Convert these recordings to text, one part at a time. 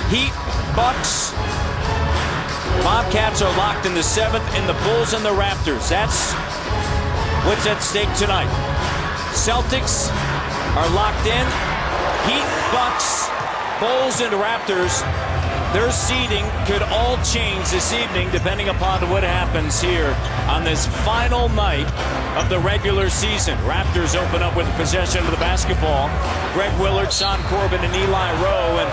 Heat, Bucks. Bobcats are locked in the 7th, and the Bulls and the Raptors. That's what's at stake tonight. Celtics are locked in. Heat, Bucks, Bulls, and Raptors. Their seeding could all change this evening depending upon what happens here on this final night of the regular season. Raptors open up with possession of the basketball. Greg Willard, Sean Corbin, and Eli Rowe, and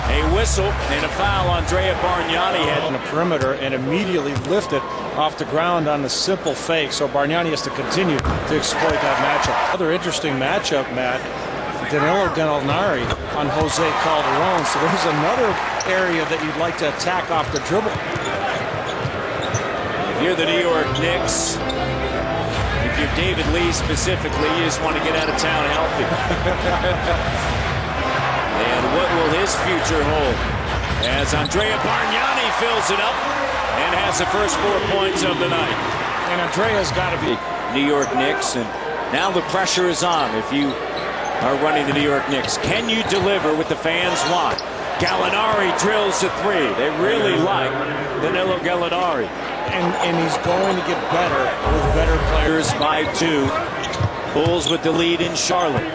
a whistle and a foul. Andrea Bargnani had on the perimeter and immediately lifted off the ground on the simple fake. So Bargnani has to continue to exploit that matchup. Another interesting matchup, Matt. Danilo Gallinari on Jose Calderon. So there's another area that you'd like to attack off the dribble. If you're the New York Knicks, if you're David Lee specifically, you just want to get out of town healthy. And what will his future hold? As Andrea Bargnani fills it up and has the first 4 points of the night. And Andrea's got to be New York Knicks, and now the pressure is on. If you are running the New York Knicks, can you deliver what the fans want? Gallinari drills the 3. They really like Danilo Gallinari. And he's going to get better with better players. By 2. Bulls with the lead in Charlotte.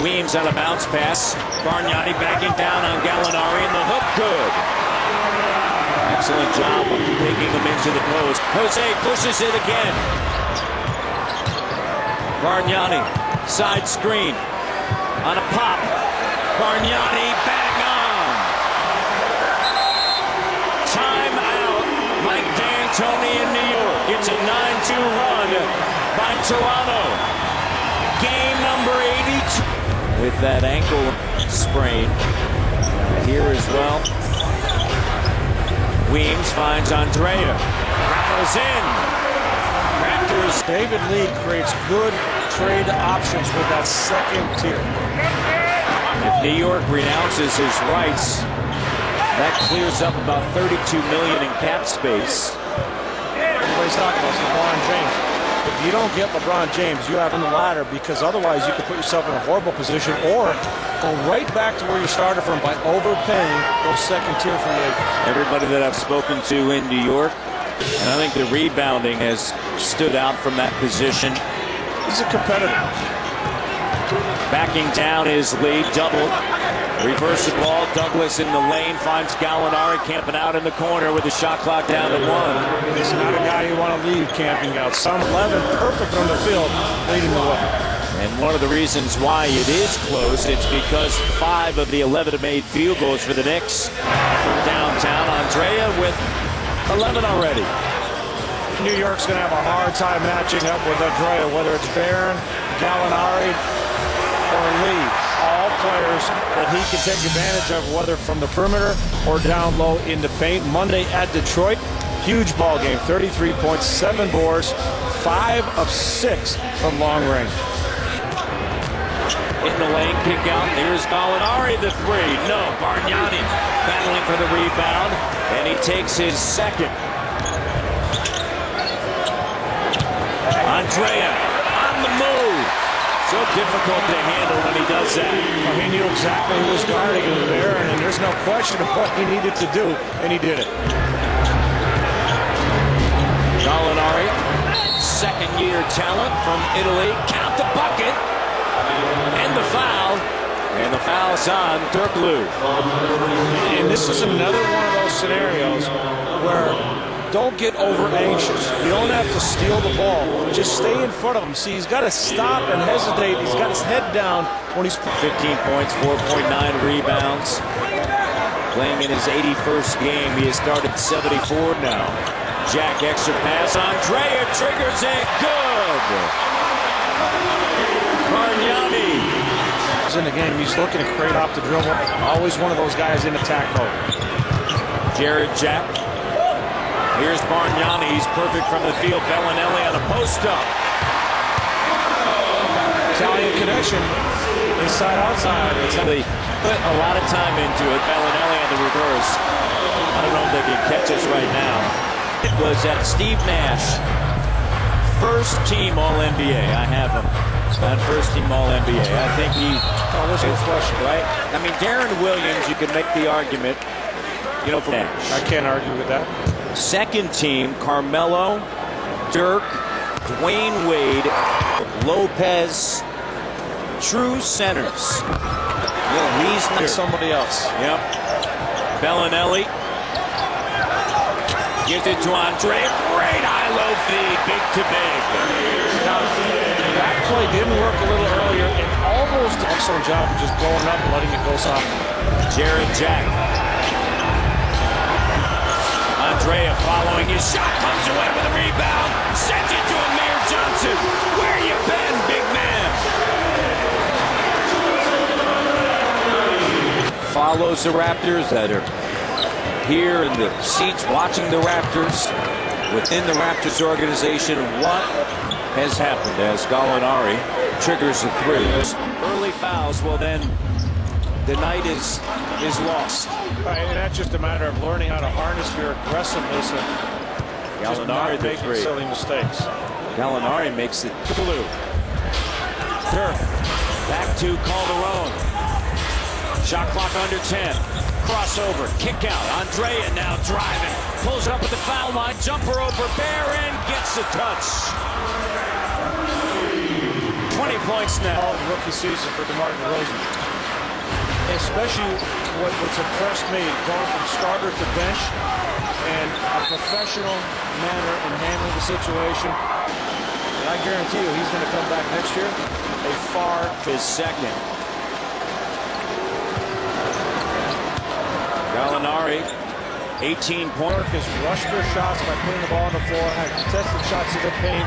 Weems on a bounce pass. Bargnani backing down on Gallinari, and the hook good. Excellent job of taking him into the post. Jose pushes it again. Bargnani, side screen. On a pop. Bargnani, bang on. Time out. Mike D'Antoni in New York. It's a 9-2 run by Toronto. Game number 82. With that ankle sprain here as well. Weems finds Andrea. Rattles in. Raptors. David Lee creates good trade options with that second tier. If New York renounces his rights, that clears up about $32 million in cap space. Everybody's talking about LeBron James. If you don't get LeBron James, you have on the ladder, because otherwise you could put yourself in a horrible position or go right back to where you started from by overpaying those second tier free agents. Everybody that I've spoken to in New York, and I think the rebounding has stood out from that position. He's a competitor. Backing down his lead, double. Reverse the ball. Douglas in the lane finds Gallinari camping out in the corner with the shot clock down to 1. He's not a guy you want to leave camping out. Some 11, perfect from the field, leading the way. And one of the reasons why it is close, it's because 5 of the 11 have made field goals for the Knicks from downtown. Andrea with 11 already. New York's going to have a hard time matching up with Andrea, whether it's Barron, Gallinari, or Lee. All players that he can take advantage of, whether from the perimeter or down low in the paint. Monday at Detroit, huge ball game. 33 points, 7 boards, 5 of 6 from long range. In the lane, kick out. Here's Gallinari, the 3. No, Bargnani battling for the rebound, and he takes his second. Andrea on the move. So difficult to handle when he does that. He knew exactly who was guarding him there, and there's no question of what he needed to do, and he did it. Gallinari, second-year talent from Italy. Count the bucket. And the foul. And the foul's on Turkoglu. And this is another one of those scenarios where don't get over anxious. You don't have to steal the ball. Just stay in front of him. See, he's got to stop and hesitate. He's got his head down when he's 15 points, 4.9 rebounds. Playing in his 81st game. He has started 74 now. Jack, extra pass. Andrea triggers it. Good. Bargnani. In the game, he's looking to create off the dribble. Always one of those guys in attack mode. Jared Jack. Here's Bargnani. He's perfect from the field. Belinelli on a post-up. Italian connection. Inside, outside. They put a lot of time into it. Belinelli on the reverse. I don't know if they can catch us right now. It was at Steve Nash. First team All-NBA. I have him. Not first team All-NBA. I think he there's no question, right. I mean, Darren Williams, you could make the argument, you know, for Nash. I can't argue with that. Second team, Carmelo, Dirk, Dwayne Wade, Lopez, true centers. He's not somebody else. Yep. Belinelli gives it to Andrea. Great high-low feed, big to big. Now, that play didn't work a little earlier. It almost excellent job of just going up and letting it go soft. Jared Jack. Andrea following his shot, comes away with a rebound, sends it to Amir Johnson. Where you been, big man? Follows the Raptors that are here in the seats watching the Raptors. Within the Raptors organization, what has happened as Gallinari triggers the three? Early fouls, well then the night is lost. Right, and that's just a matter of learning how to harness your aggressiveness and just not making silly mistakes. Gallinari makes it blue. Dirk back to Calderon. Shot clock under 10. Crossover, kick out. Andrea now driving. Pulls it up at the foul line. Jumper over Barron. Gets the touch. 20 points now. Rookie season for DeMar DeRozan. Especially what's impressed me, going from starter to bench and a professional manner in handling the situation. And I guarantee you he's going to come back next year a far his second. Gallinari, 18 points. Has rushed their shots by putting the ball on the floor, had contested shots in the paint,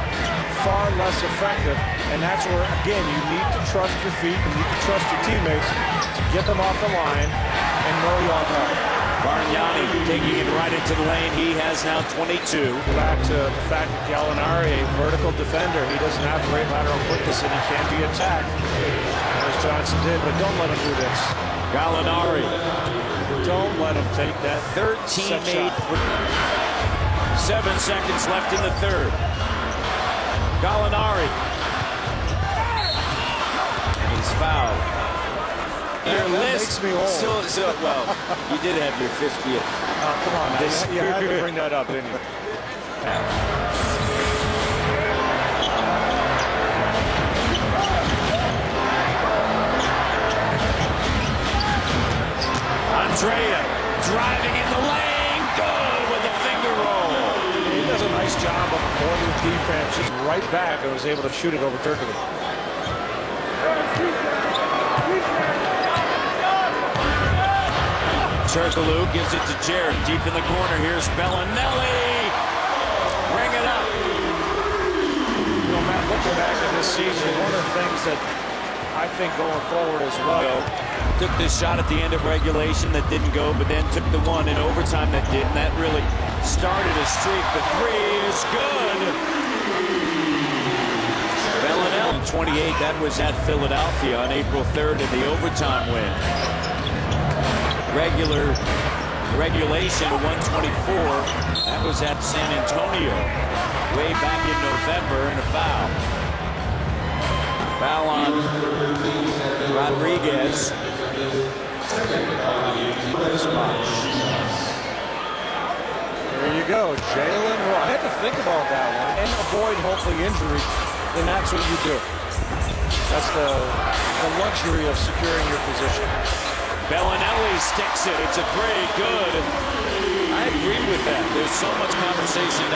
far less effective. And that's where, again, you need to trust your feet, you need to trust your teammates to get them off the line and know you off guard. Bargnani taking it right into the lane. He has now 22. Back to the fact that Gallinari, a vertical defender, he doesn't have great lateral quickness and he can be attacked, as Johnson did, but don't let him do this. Gallinari. Don't let him take that 13-8. 7 seconds left in the third. Gallinari. And he's fouled. Your list makes me old. Well, you did have your 50th. Oh, come on. You had to bring that up, didn't you? Andrea driving in the lane. Good with the finger roll. He does a nice job of holding the defense just right back and was able to shoot it over Turkey. Turkoglu gives it to Jared deep in the corner. Here's Belinelli. Bring it up. You know, Matt, looking back at this season, one of the things that I think going forward as well. Took this shot at the end of regulation that didn't go, but then took the one in overtime that did, and that really started a streak. The three is good. Belinelli, 28, that was at Philadelphia on April 3rd in the overtime win. Regulation 124, that was at San Antonio way back in November, and a foul. Foul on Rodriguez. There you go, Jalen. I had to think about that one and avoid hopefully injury. Then that's what you do. That's the luxury of securing your position. Belinelli sticks it. It's a three. Good. I agree with that. There's so much conversation.